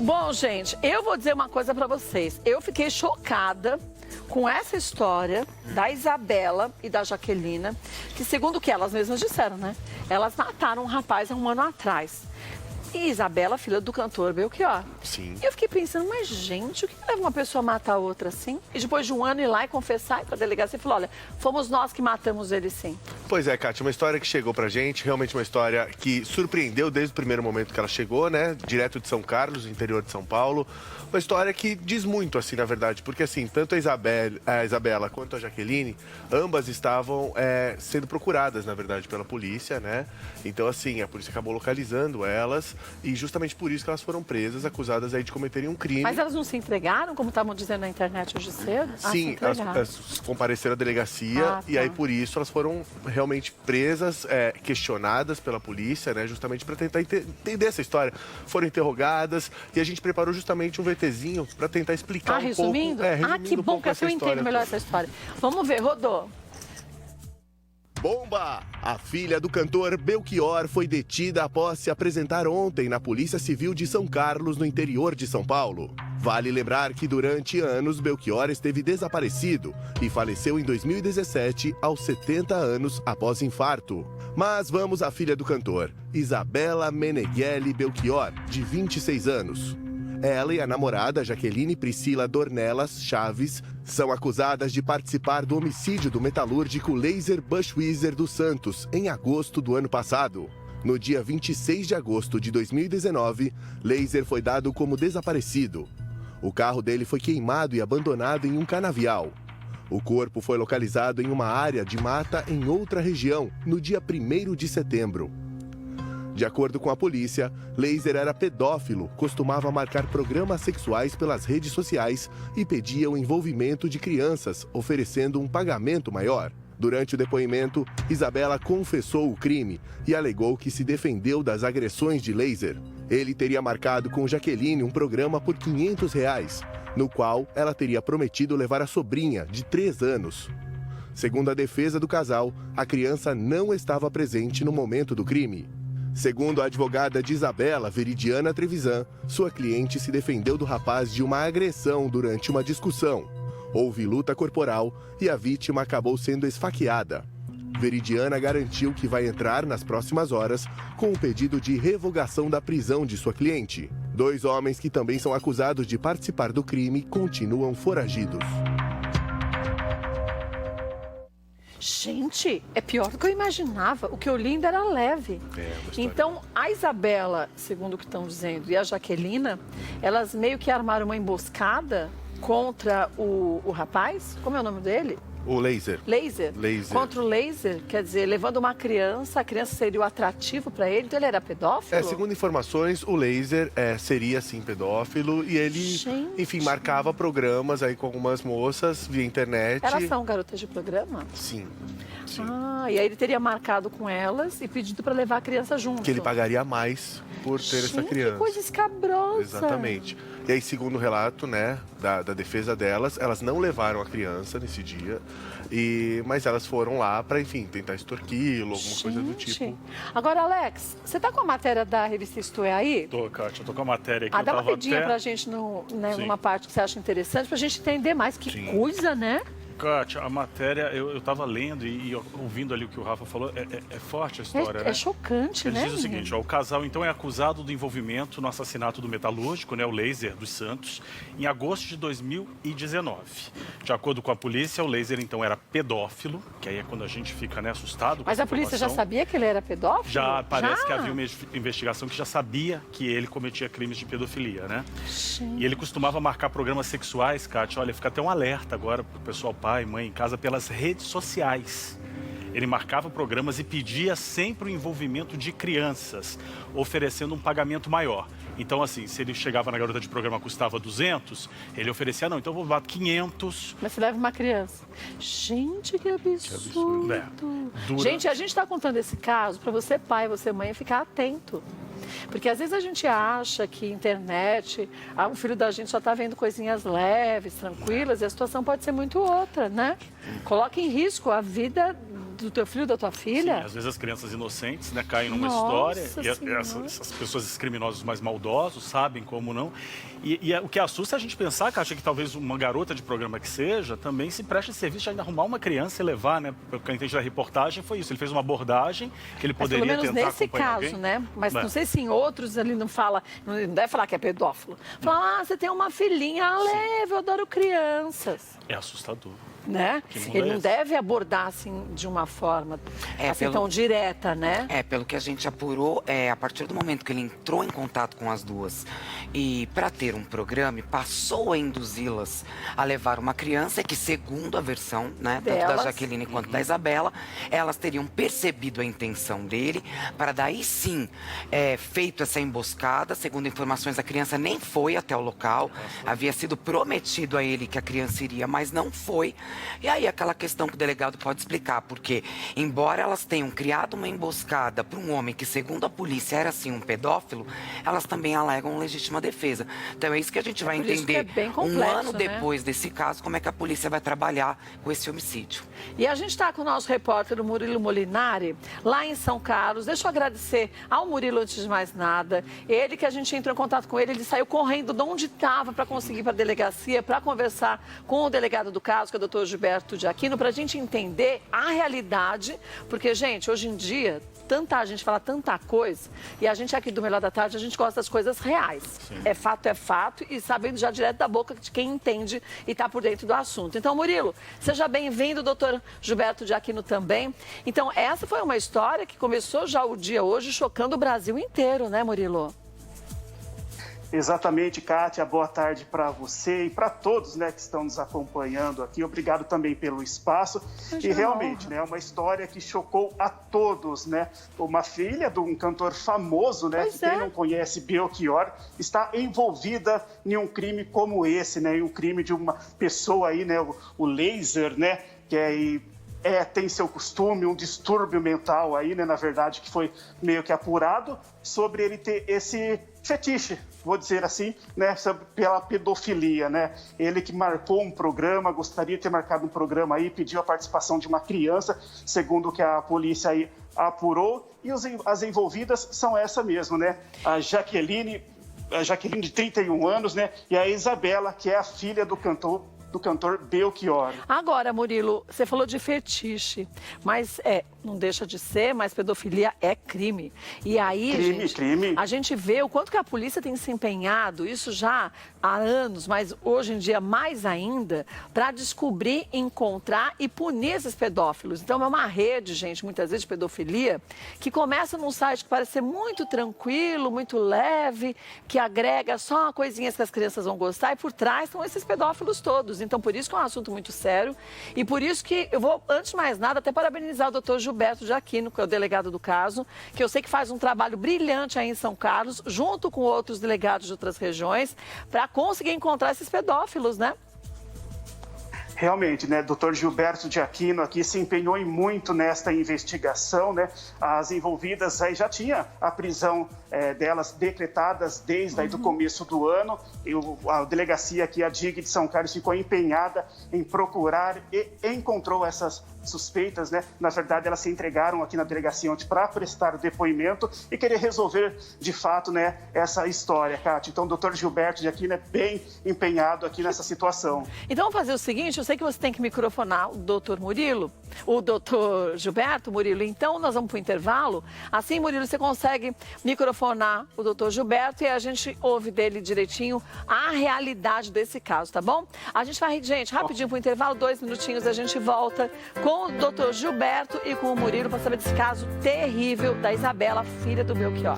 Bom, gente, eu vou dizer uma coisa pra vocês. Eu fiquei chocada com essa história da Isabela e da Jaquelina, que segundo o que elas mesmas disseram, né? Elas mataram um rapaz há um ano atrás. E Isabela, filha do cantor Belchior. Sim. E eu fiquei pensando, mas gente, o que leva uma pessoa a matar a outra assim? E depois de um ano ir lá e confessar e pra delegacia e falar, olha, fomos nós que matamos ele sim. Pois é, Kátia, uma história que chegou pra gente, realmente uma história que surpreendeu desde o primeiro momento que ela chegou, né? Direto de São Carlos, interior de São Paulo. Uma história que diz muito, assim, na verdade, porque assim, tanto a Isabela quanto a Jaqueline, ambas estavam sendo procuradas, na verdade, pela polícia, né? Então, assim, a polícia acabou localizando elas e justamente por isso que elas foram presas, acusadas aí de cometerem um crime. Mas elas não se entregaram, como estavam dizendo na internet hoje cedo? Sim, elas compareceram à delegacia e aí por isso elas foram realmente presas, questionadas pela polícia, né? Justamente para tentar entender essa história. Foram interrogadas e a gente preparou justamente um VTzinho para tentar explicar um resumindo? pouco. Resumindo Que um bom, pouco que assim eu entendo melhor essa história. Vamos ver, rodou. Bomba! A filha do cantor Belchior foi detida após se apresentar ontem na Polícia Civil de São Carlos, no interior de São Paulo. Vale lembrar que durante anos Belchior esteve desaparecido e faleceu em 2017 aos 70 anos após infarto. Mas vamos à filha do cantor, Isabela Meneghelli Belchior, de 26 anos. Ela e a namorada Jaqueline Priscila Dornelas Chaves são acusadas de participar do homicídio do metalúrgico Lazer Bushwieser dos Santos em agosto do ano passado. No dia 26 de agosto de 2019, Lazer foi dado como desaparecido. O carro dele foi queimado e abandonado em um canavial. O corpo foi localizado em uma área de mata em outra região no dia 1º de setembro. De acordo com a polícia, Lazer era pedófilo, costumava marcar programas sexuais pelas redes sociais e pedia o envolvimento de crianças, oferecendo um pagamento maior. Durante o depoimento, Isabela confessou o crime e alegou que se defendeu das agressões de Lazer. Ele teria marcado com Jaqueline um programa por R$500, no qual ela teria prometido levar a sobrinha, de 3 anos. Segundo a defesa do casal, a criança não estava presente no momento do crime. Segundo a advogada de Isabela, Veridiana Trevisan, sua cliente se defendeu do rapaz de uma agressão durante uma discussão. Houve luta corporal e a vítima acabou sendo esfaqueada. Veridiana garantiu que vai entrar nas próximas horas com um pedido de revogação da prisão de sua cliente. 2 homens que também são acusados de participar do crime continuam foragidos. Gente, é pior do que eu imaginava. O que eu li ainda era leve. Então, a Isabela, segundo o que estão dizendo, e a Jaquelina, elas meio que armaram uma emboscada contra o rapaz. Como é o nome dele? O Lazer. Lazer? Lazer. Contra o Lazer, quer dizer, levando uma criança, a criança seria o atrativo para ele, então ele era pedófilo? Segundo informações, o Lazer seria, sim, pedófilo e ele, enfim, marcava programas aí com algumas moças via internet. Elas são garotas de programa? Sim. E aí ele teria marcado com elas e pedido para levar a criança junto. Que ele pagaria mais por ter essa criança. Que coisa escabrosa. Exatamente. E aí, segundo o relato, né, da defesa delas, elas não levaram a criança nesse dia, mas elas foram lá para, enfim, tentar extorquí-lo, alguma coisa do tipo. Agora, Alex, você tá com a matéria da revista Isto É aí? Tô, Kátia, eu tô com a matéria aqui. Dá uma pedinha pra gente numa parte que você acha interessante, pra gente entender mais. Que coisa, né? Kátia, a matéria, eu tava lendo e ouvindo ali o que o Rafa falou, é forte a história, né? É chocante, Ele né? diz o seguinte, o casal então é acusado do envolvimento no assassinato do metalúrgico, né, o Lazer dos Santos, em agosto de 2019. De acordo com a polícia, o Lazer então era pedófilo, que aí é quando a gente fica, né, assustado com Mas a polícia já sabia que ele era pedófilo? Já, parece que havia uma investigação que já sabia que ele cometia crimes de pedofilia, né? E ele costumava marcar programas sexuais, Kátia, olha, fica até um alerta agora pro pessoal pai, mãe em casa, pelas redes sociais. Ele marcava programas e pedia sempre o envolvimento de crianças, oferecendo um pagamento maior. Então, assim, se ele chegava na garota de programa custava 200, ele oferecia, não, então eu vou dar 500. Mas você leva uma criança. Gente, que absurdo. Gente, a gente está contando esse caso para você pai, você mãe, ficar atento. Porque às vezes a gente acha que internet, o filho da gente só está vendo coisinhas leves, tranquilas, e a situação pode ser muito outra, né? Coloca em risco a vida do teu filho, da tua filha? Sim, às vezes as crianças inocentes, né, caem numa Nossa história Senhora. e essas pessoas, esses criminosos mais maldosos, sabem como não. E o que assusta é a gente pensar, Kátia, que talvez uma garota de programa que seja também se preste serviço de ainda arrumar uma criança e levar, né? Pelo que eu entendi da reportagem, foi isso. Ele fez uma abordagem que ele poderia tentar pelo menos nesse acompanhar caso, alguém. né? Mas não sei se em outros ele não fala, não deve falar que é pedófilo. Fala, você tem uma filhinha, leve, eu adoro crianças. É assustador. Né? Que mundo Ele é não esse? deve abordar assim de uma forma assim, pelo- tão direta, né? Pelo que a gente apurou, a partir do momento que ele entrou em contato com as duas e para ter um programa, passou a induzi-las a levar uma criança que, segundo a versão, né, tanto da Delas. Jaqueline quanto da Isabela, elas teriam percebido a intenção dele para daí sim feito essa emboscada. Segundo informações, a criança nem foi até o local, havia sido prometido a ele que a criança iria, mas não foi. E aí aquela questão que o delegado pode explicar, porque embora elas tenham criado uma emboscada para um homem que, segundo a polícia, era assim um pedófilo, elas também alegam legítima defesa. Então é isso que a gente vai por isso que entender é bem um complexo, ano né? depois desse caso, como é que a polícia vai trabalhar com esse homicídio. E a gente está com o nosso repórter, o Murilo Molinari, lá em São Carlos. Deixa eu agradecer ao Murilo antes de mais nada. Ele que a gente entrou em contato com ele saiu correndo de onde estava para conseguir ir para a delegacia, para conversar com o delegado do caso, que é o doutor Gilberto de Aquino, para a gente entender a realidade. Porque, gente, hoje em dia, tanta gente fala tanta coisa, e a gente aqui do Melhor da Tarde, a gente gosta das coisas reais. Sim. É fato, e sabendo já direto da boca de quem entende e está por dentro do assunto. Então, Murilo, seja bem-vindo, doutor Gilberto de Aquino também. Então, essa foi uma história que começou já o dia hoje, chocando o Brasil inteiro, né, Murilo? Exatamente, Kátia. Boa tarde para você e para todos, né, que estão nos acompanhando aqui. Obrigado também pelo espaço. E realmente, né, uma história que chocou a todos, né? Uma filha de um cantor famoso, né, Pois que quem é. não conhece, Belchior, está envolvida em um crime como esse, né? Em um crime de uma pessoa aí, né, o Laser, né, que tem seu costume, um distúrbio mental aí, né, na verdade, que foi meio que apurado sobre ele ter esse fetiche, vou dizer assim, né, pela pedofilia, né? Ele que marcou um programa, gostaria de ter marcado um programa aí, pediu a participação de uma criança, segundo o que a polícia aí apurou, e as envolvidas são essa mesmo, né? A Jaqueline de 31 anos, né? E a Isabela, que é a filha do cantor Belchior. Agora, Murilo, você falou de fetiche, mas não deixa de ser, mas pedofilia é crime. E aí, Crime. a gente vê o quanto que a polícia tem se empenhado, isso já há anos, mas hoje em dia mais ainda, para descobrir, encontrar e punir esses pedófilos. Então, é uma rede, gente, muitas vezes de pedofilia, que começa num site que parece ser muito tranquilo, muito leve, que agrega só coisinhas que as crianças vão gostar, e por trás estão esses pedófilos todos. Então, por isso que é um assunto muito sério e por isso que eu vou, antes de mais nada, até parabenizar o doutor Gilberto de Aquino, que é o delegado do caso, que eu sei que faz um trabalho brilhante aí em São Carlos, junto com outros delegados de outras regiões, para conseguir encontrar esses pedófilos, né? Realmente, né, Dr. Gilberto de Aquino aqui se empenhou em muito nesta investigação, né? As envolvidas aí já tinha a prisão delas decretadas desde aí do começo do ano. E a delegacia aqui, a DIG de São Carlos, ficou empenhada em procurar e encontrou essas suspeitas, né? Na verdade, elas se entregaram aqui na delegacia ontem para prestar o depoimento e querer resolver de fato, né, essa história, Kátia. Então, o doutor Gilberto de Aquino é bem empenhado aqui nessa situação. Então, vamos fazer o seguinte, eu sei que você tem que microfonar o doutor Murilo, o doutor Gilberto, Murilo, então nós vamos para o intervalo. Assim, Murilo, você consegue microfonar o doutor Gilberto e a gente ouve dele direitinho a realidade desse caso, tá bom? A gente vai, gente, rapidinho para o intervalo, 2 minutinhos, a gente volta com o doutor Gilberto e com o Murilo para saber desse caso terrível da Isabela, filha do Belchior.